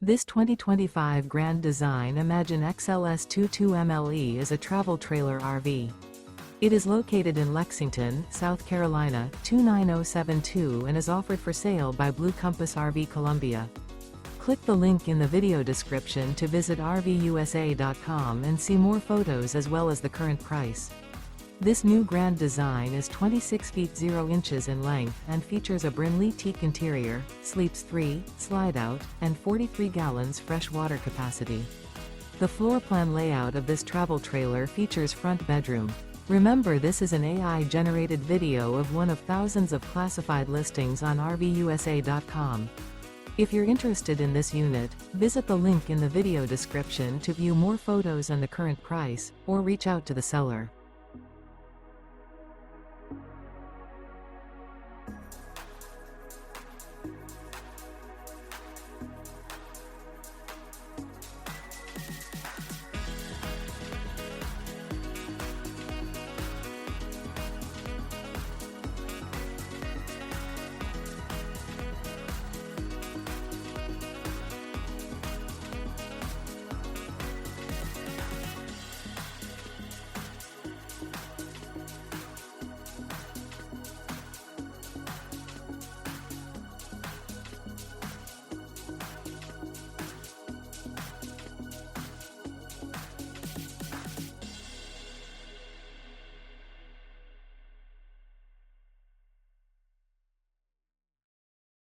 This 2025 Grand Design Imagine XLS 22MLE is a travel trailer RV. It is located in Lexington, South Carolina, 29072 and is offered for sale by Blue Compass RV Columbia. Click the link in the video description to visit RVUSA.com and see more photos as well as the current price. This new Grand Design is 26 feet 0 inches in length and features a Brynlee Teak interior, sleeps 3, Slideout, and 43 gallons fresh water capacity. The floor plan layout of this travel trailer features front bedroom. Remember, this is an AI-generated video of one of thousands of classified listings on RVUSA.com. If you're interested in this unit, visit the link in the video description to view more photos and the current price, or reach out to the seller.